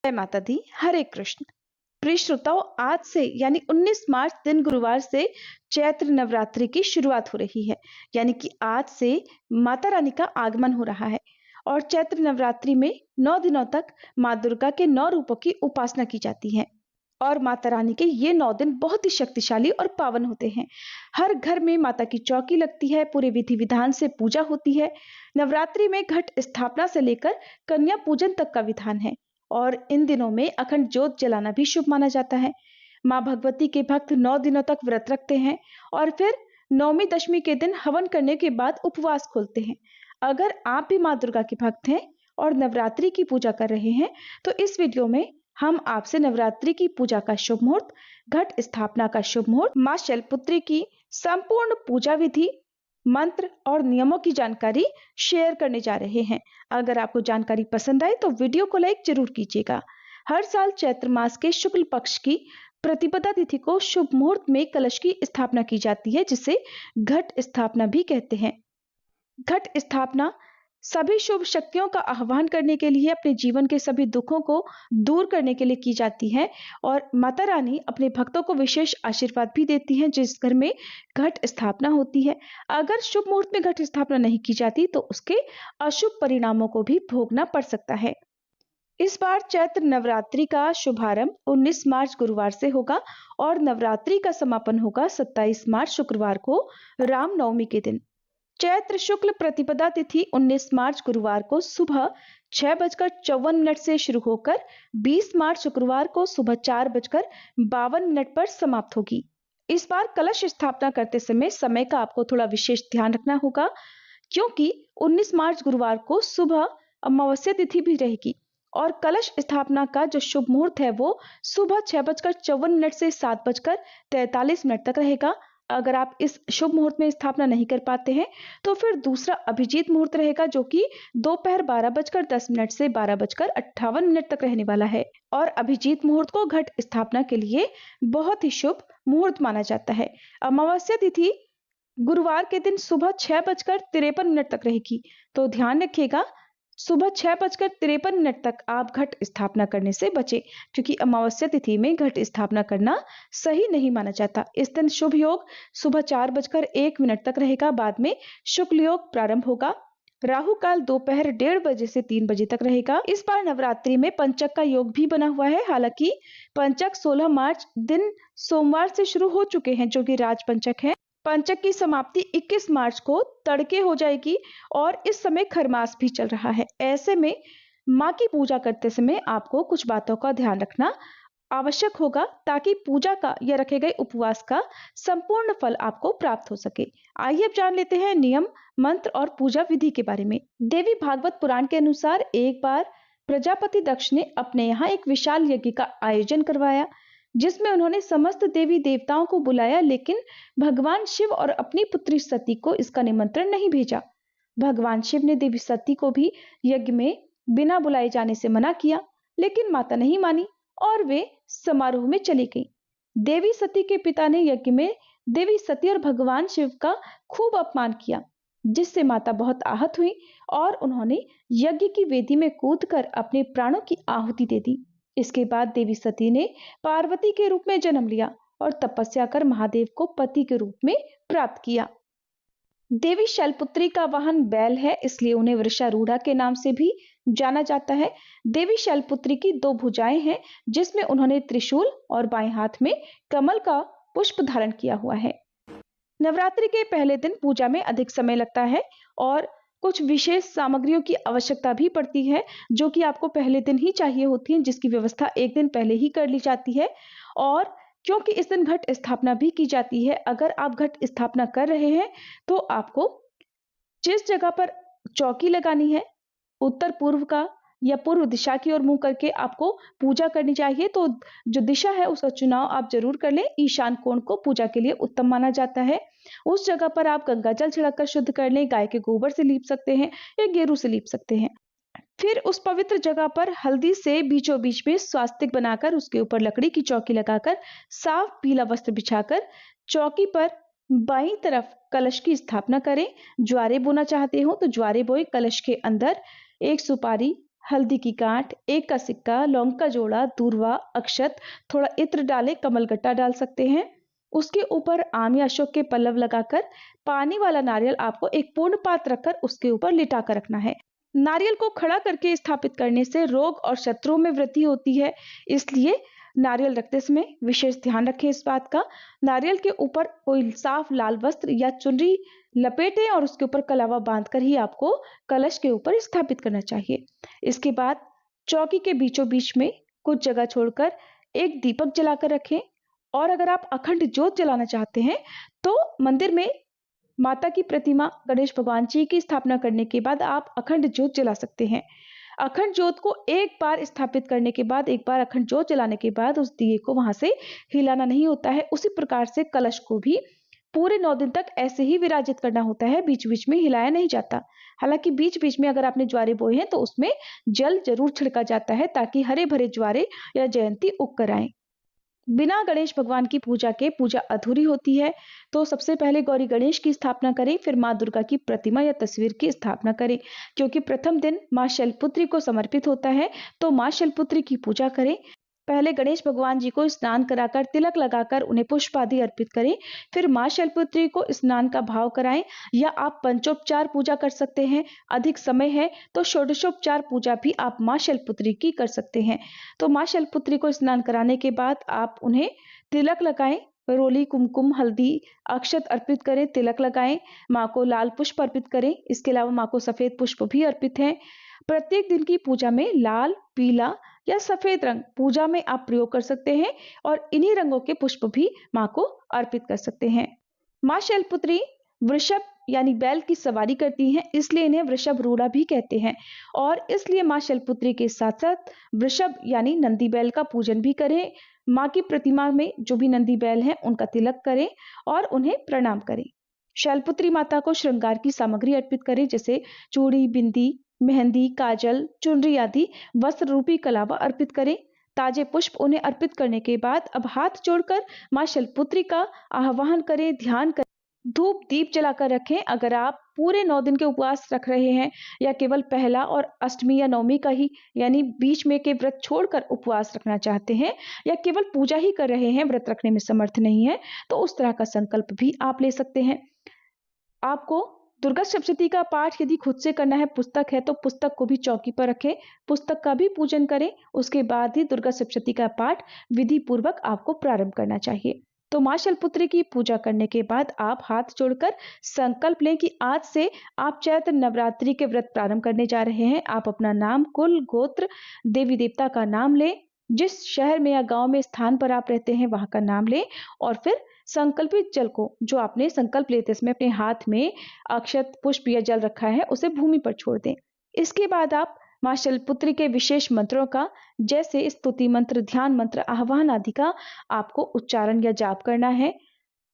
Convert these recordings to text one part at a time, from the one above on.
जय माता दी। हरे कृष्ण। प्रिय श्रोताओं, आज से यानी 19 मार्च दिन गुरुवार से चैत्र नवरात्रि की शुरुआत हो रही है। यानी कि आज से माता रानी का आगमन हो रहा है और चैत्र नवरात्रि में 9 दिनों तक माँ दुर्गा के 9 रूपों की उपासना की जाती है और माता रानी के ये 9 दिन बहुत ही शक्तिशाली और पावन होते हैं। हर घर में माता की चौकी लगती है, पूरे विधि विधान से पूजा होती है। नवरात्रि में घट स्थापना से लेकर कन्या पूजन तक का विधान है और इन दिनों में अखंड ज्योत जलाना भी शुभ माना जाता है। माँ भगवती के भक्त 9 दिनों तक व्रत रखते हैं और फिर नौमी दशमी के दिन हवन करने के बाद उपवास खोलते हैं। अगर आप भी माँ दुर्गा के भक्त हैं और नवरात्रि की पूजा कर रहे हैं तो इस वीडियो में हम आपसे नवरात्रि की पूजा का शुभ मुहूर्त, घट स्थापना का शुभ मुहूर्त, माँ शैलपुत्री की संपूर्ण पूजा विधि, मंत्र और नियमों की जानकारी शेयर करने जा रहे हैं। अगर आपको जानकारी पसंद आए तो वीडियो को लाइक जरूर कीजिएगा। हर साल चैत्र मास के शुक्ल पक्ष की प्रतिपदा तिथि को शुभ मुहूर्त में कलश की स्थापना की जाती है, जिसे घट स्थापना भी कहते हैं। घट स्थापना सभी शुभ शक्तियों का आह्वान करने के लिए, अपने जीवन के सभी दुखों को दूर करने के लिए की जाती है और माता रानी अपने भक्तों को विशेष आशीर्वाद भी देती हैं जिस घर में घट स्थापना होती है। अगर शुभ मुहूर्त में घट स्थापना नहीं की जाती तो उसके अशुभ परिणामों को भी भोगना पड़ सकता है। इस बार चैत्र नवरात्रि का शुभारंभ 19 मार्च गुरुवार से होगा और नवरात्रि का समापन होगा 27 मार्च शुक्रवार को रामनवमी के दिन। चैत्र शुक्ल प्रतिपदा तिथि 19 मार्च गुरुवार को सुबह 6:54 से शुरू होकर 20 मार्च शुक्रवार को सुबह 4:52 पर समाप्त होगी। इस बार कलश स्थापना करते समय का आपको थोड़ा विशेष ध्यान रखना होगा, क्योंकि 19 मार्च गुरुवार को सुबह अमावस्या तिथि भी रहेगी और कलश स्थापना का जो शुभ मुहूर्त है वो सुबह 6:54 से 7:43 तक रहेगा। अगर आप इस शुभ मुहूर्त में स्थापना नहीं कर पाते हैं तो फिर दूसरा अभिजीत मुहूर्त रहेगा, जो कि दोपहर 12:10 से 12:58 तक रहने वाला है और अभिजीत मुहूर्त को घट स्थापना के लिए बहुत ही शुभ मुहूर्त माना जाता है। अमावस्या तिथि गुरुवार के दिन सुबह 6:53 तक रहेगी, तो ध्यान रखिएगा सुबह 6:53 तक आप घट स्थापना करने से बचे, क्योंकि अमावस्या तिथि में घट स्थापना करना सही नहीं माना जाता। इस दिन शुभ योग सुबह 4:01 तक रहेगा, बाद में शुक्ल योग प्रारंभ होगा। राहु काल दोपहर 1:30 से 3 बजे तक रहेगा। इस बार नवरात्रि में पंचक का योग भी बना हुआ है। हालांकि पंचक 16 मार्च दिन सोमवार से शुरू हो चुके हैं, जो कि राज पंचक है। पंचक की समाप्ति 21 मार्च को तड़के हो जाएगी और इस समय खरमास भी चल रहा है। ऐसे में माँ की पूजा करते समय आपको कुछ बातों का ध्यान रखना आवश्यक होगा, ताकि पूजा का या रखे गए उपवास का संपूर्ण फल आपको प्राप्त हो सके। आइए अब जान लेते हैं नियम, मंत्र और पूजा विधि के बारे में। देवी भागवत पुराण के अनुसार एक बार प्रजापति दक्ष ने अपने यहाँ एक विशाल यज्ञ का आयोजन करवाया, जिसमें उन्होंने समस्त देवी देवताओं को बुलाया, लेकिन भगवान शिव और अपनी पुत्री सती को इसका निमंत्रण नहीं भेजा। भगवान शिव ने देवी सती को भी यज्ञ में बिना बुलाए जाने से मना किया, लेकिन माता नहीं मानी और वे समारोह में चली गई। देवी सती के पिता ने यज्ञ में देवी सती और भगवान शिव का खूब अपमान किया, जिससे माता बहुत आहत हुई और उन्होंने यज्ञ की वेदी में कूदकर अपने प्राणों की आहुति दे दी। इसके बाद देवी सती ने पार्वती के रूप में जन्म लिया और तपस्या कर महादेव को पति के रूप में प्राप्त किया। देवी शैलपुत्री का वाहन बैल है, इसलिए उन्हें वृषारूढ़ा के नाम से भी जाना जाता है। देवी शैलपुत्री की 2 भुजाएं हैं, जिसमें उन्होंने त्रिशूल और बाएं हाथ में कमल का पुष्प धारण किया हुआ है। नवरात्रि के पहले दिन पूजा में अधिक समय लगता है और कुछ विशेष सामग्रियों की आवश्यकता भी पड़ती है, जो कि आपको पहले दिन ही चाहिए होती है, जिसकी व्यवस्था एक दिन पहले ही कर ली जाती है। और क्योंकि इस दिन घट स्थापना भी की जाती है, अगर आप घट स्थापना कर रहे हैं तो आपको जिस जगह पर चौकी लगानी है, उत्तर पूर्व का या पूर्व दिशा की ओर मुंह करके आपको पूजा करनी चाहिए। तो जो दिशा है उसका चुनाव आप जरूर कर लें। ईशान कोण को पूजा के लिए उत्तम माना जाता है। उस जगह पर आप गंगा जल छिड़ककर शुद्ध कर लें, गाय के गोबर से लीप सकते हैं या गेरू से लीप सकते हैं। फिर उस पवित्र जगह पर हल्दी से बीचों बीच में स्वास्तिक बनाकर उसके ऊपर लकड़ी की चौकी लगाकर साफ पीला वस्त्र बिछाकर चौकी पर बाईं तरफ कलश की स्थापना करें। ज्वारे बोना चाहते हो तो ज्वारे बोए, कलश के अंदर एक सुपारी, हल्दी की गांठ, एक का सिक्का, लौंग का जोड़ा, दूर्वा, अक्षत, थोड़ा इत्र डालें, कमलगट्टा डाल सकते हैं। उसके ऊपर आम या अशोक के पल्लव लगाकर पानी वाला नारियल आपको एक पूर्ण पात्र रखकर उसके ऊपर लिटा कर रखना है। नारियल को खड़ा करके स्थापित करने से रोग और शत्रुओं में वृद्धि होती है, इसलिए नारियल रखते समय विशेष ध्यान रखें इस बात का। नारियल के ऊपर कोई साफ लाल वस्त्र या चुनरी लपेटें और उसके ऊपर कलावा बांधकर ही आपको कलश के ऊपर स्थापित करना चाहिए। इसके बाद चौकी के बीचों बीच में कुछ जगह छोड़कर एक दीपक जलाकर रखें। और अगर आप अखंड ज्योत जलाना चाहते हैं तो मंदिर में माता की प्रतिमा गणेश भगवान जी की स्थापना करने के बाद आप अखंड ज्योत जला सकते हैं। अखंड ज्योत को एक बार स्थापित करने के बाद, एक बार अखंड ज्योत जलाने के बाद उस दिए को वहां से हिलाना नहीं होता है। उसी प्रकार से कलश को भी पूरे 9 दिन तक ऐसे ही विराजित करना होता है, बीच बीच में हिलाया नहीं जाता। हालांकि बीच बीच में अगर आपने ज्वारे बोए हैं तो उसमें जल जरूर छिड़का जाता है ताकि हरे भरे ज्वारे या जयंती उग कर आए। बिना गणेश भगवान की पूजा के पूजा अधूरी होती है। तो सबसे पहले गौरी गणेश की स्थापना करें, फिर माँ दुर्गा की प्रतिमा या तस्वीर की स्थापना करें। क्योंकि प्रथम दिन माँ शैलपुत्री को समर्पित होता है, तो माँ शैलपुत्री की पूजा करें। पहले गणेश भगवान जी को स्नान कराकर तिलक लगाकर उन्हें पुष्प आदि अर्पित करें। फिर माँ शैलपुत्री को स्नान का भाव कराएं, या आप पंचोपचार पूजा कर सकते हैं। अधिक समय है तो षोडशोपचार पूजा भी आप माँ शैलपुत्री की कर सकते हैं। तो माँ शैलपुत्री को स्नान कराने के बाद आप उन्हें तिलक लगाएं, रोली, कुमकुम, हल्दी, अक्षत अर्पित करें, तिलक लगाएं, माँ को लाल पुष्प अर्पित करें। इसके अलावा माँ को सफेद पुष्प भी अर्पित हैं। प्रत्येक दिन की पूजा में लाल, पीला या सफेद रंग पूजा में आप प्रयोग कर सकते हैं और इन्हीं रंगों के पुष्प भी माँ को अर्पित कर सकते हैं। माँ शैलपुत्री वृषभ यानी बैल की सवारी करती हैं, इसलिए इन्हें वृषभ रूढ़ा भी कहते हैं। और इसलिए माँ शैलपुत्री के साथ साथ वृषभ यानी नंदी बैल का पूजन भी करें। माँ की प्रतिमा में जो भी नंदी बैल हैं उनका तिलक करें और उन्हें प्रणाम करें। शैलपुत्री माता को श्रृंगार की सामग्री अर्पित करें, जैसे चूड़ी, बिंदी, मेहंदी, काजल, चुनरी आदि वस्त्र रूपी कलावा अर्पित करें। ताजे पुष्प उन्हें अर्पित करने के बाद अब हाथ जोड़कर माँ शैलपुत्री का आह्वान करें, ध्यान करें, धूप दीप जलाकर रखें। अगर आप पूरे 9 दिन के उपवास रख रहे हैं या केवल पहला और अष्टमी या नवमी का ही यानी बीच में के व्रत छोड़कर उपवास रखना चाहते हैं, या केवल पूजा ही कर रहे हैं, व्रत रखने में समर्थ नहीं है, तो उस तरह का संकल्प भी आप ले सकते हैं। आपको दुर्गा सप्तशती का पाठ यदि खुद से करना है, पुस्तक है तो पुस्तक को भी चौकी पर रखें, पुस्तक का भी पूजन करें। उसके बाद ही दुर्गा सप्तशती का पाठ विधि पूर्वक आपको प्रारंभ करना चाहिए। तो माँ शैलपुत्री की पूजा करने के बाद आप हाथ जोड़कर संकल्प लें कि आज से आप चैत्र नवरात्रि के व्रत प्रारंभ करने जा रहे हैं। आप अपना नाम, कुल, गोत्र, देवी देवता का नाम लें, जिस शहर में या गांव में स्थान पर आप रहते हैं वहां का नाम लें, और फिर संकल्पित जल को, जो आपने संकल्प लेते समय अपने हाथ में अक्षत, पुष्प या जल रखा है, उसे भूमि पर छोड़ दें। इसके बाद आप माँ शैलपुत्री के विशेष मंत्रों का, जैसे स्तुति मंत्र, ध्यान मंत्र, आह्वान आदि का आपको उच्चारण या जाप करना है।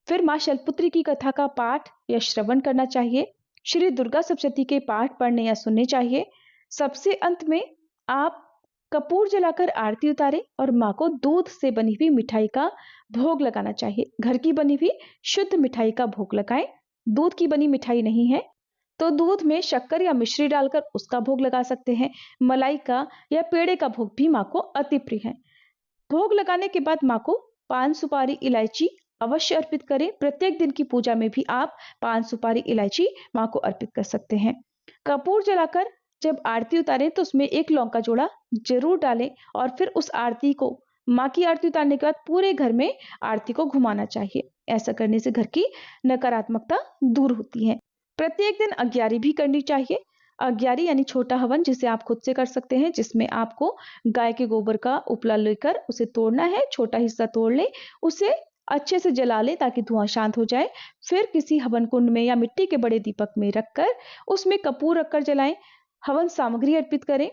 फिर माँ शैलपुत्री की कथा का पाठ या श्रवण करना चाहिए। श्री दुर्गा सप्तशती के पाठ पढ़ने या सुनने चाहिए। सबसे अंत में आप कपूर जलाकर आरती उतारें और माँ को दूध से बनी हुई मिठाई का भोग लगाना चाहिए। घर की बनी हुई शुद्ध मिठाई का भोग लगाएं। दूध की बनी मिठाई नहीं है तो दूध में शक्कर या मिश्री डालकर उसका भोग लगा सकते हैं। मलाई का या पेड़े का भोग भी माँ को अति प्रिय है। भोग लगाने के बाद माँ को पान, सुपारी, इलायची अवश्य अर्पित करें। प्रत्येक दिन की पूजा में भी आप पान, सुपारी, इलायची माँ को अर्पित कर सकते हैं। कपूर जलाकर जब आरती उतारें तो उसमें एक लौंग का जोड़ा जरूर डालें और फिर उस आरती को, माँ की आरती उतारने के बाद पूरे घर में आरती को घुमाना चाहिए। ऐसा करने से घर की नकारात्मकता दूर होती है। प्रत्येक दिन अग्यारी भी करनी चाहिए। अग्यारी यानी छोटा हवन, जिसे आप खुद से कर सकते हैं, जिसमें आपको गाय के गोबर का उपला लेकर उसे तोड़ना है, छोटा हिस्सा तोड़ ले, उसे अच्छे से जला ले ताकि धुआं शांत हो जाए। फिर किसी हवन कुंड में या मिट्टी के बड़े दीपक में रखकर उसमें कपूर रखकर जलाएं। हवन सामग्री अर्पित करें।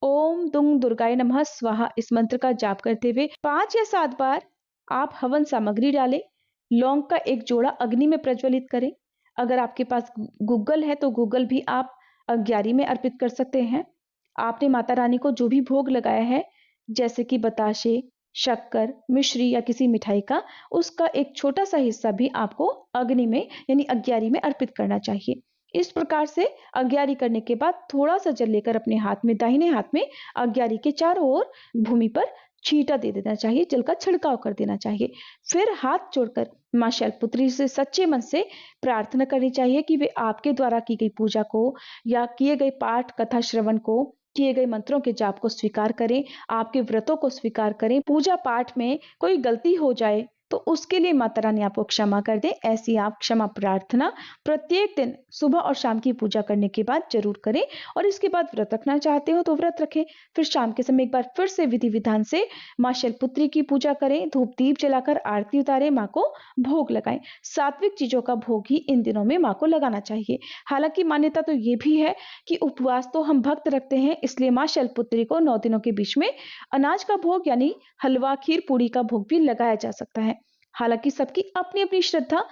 ओम दुंग दुर्गाय नमः स्वाहा इस मंत्र का जाप करते हुए 5 या 7 बार आप हवन सामग्री डालें। लौंग का एक जोड़ा अग्नि में प्रज्वलित करें। अगर आपके पास गूगल है तो गूगल भी आप अग्यारी में अर्पित कर सकते हैं। आपने माता रानी को जो भी भोग लगाया है, जैसे कि बताशे, शक्कर, मिश्री या किसी मिठाई का, उसका एक छोटा सा हिस्सा भी आपको अग्नि में यानी अग्यारी में अर्पित करना चाहिए। इस प्रकार से अग्यारी करने के बाद थोड़ा सा जल लेकर अपने हाथ में, दाहिने हाथ में अग्यारी के चारों ओर भूमि पर छींटा दे देना चाहिए, जल का छिड़काव कर देना चाहिए। फिर हाथ जोड़कर मां शैलपुत्री से सच्चे मन से प्रार्थना करनी चाहिए कि वे आपके द्वारा की गई पूजा को या किए गए पाठ कथा श्रवण को, किए गए मंत्रों के जाप को स्वीकार करें, आपके व्रतों को स्वीकार करें। पूजा पाठ में कोई गलती हो जाए तो उसके लिए माता रानी आपको क्षमा कर दे। ऐसी आप क्षमा प्रार्थना प्रत्येक दिन सुबह और शाम की पूजा करने के बाद जरूर करें। और इसके बाद व्रत रखना चाहते हो तो व्रत रखें। फिर शाम के समय एक बार फिर से विधि विधान से मां शैलपुत्री की पूजा करें, धूप दीप जलाकर आरती उतारें, मां को भोग लगाएं। सात्विक चीजों का भोग ही इन दिनों में मां को लगाना चाहिए। हालांकि मान्यता तो ये भी है कि उपवास तो हम भक्त रखते हैं, इसलिए मां शैलपुत्री को 9 दिनों के बीच में अनाज का भोग यानी हलवा, खीर, पूड़ी का भोग भी लगाया जा सकता है। हालांकि सबकी अपनी अपनी श्रद्धा,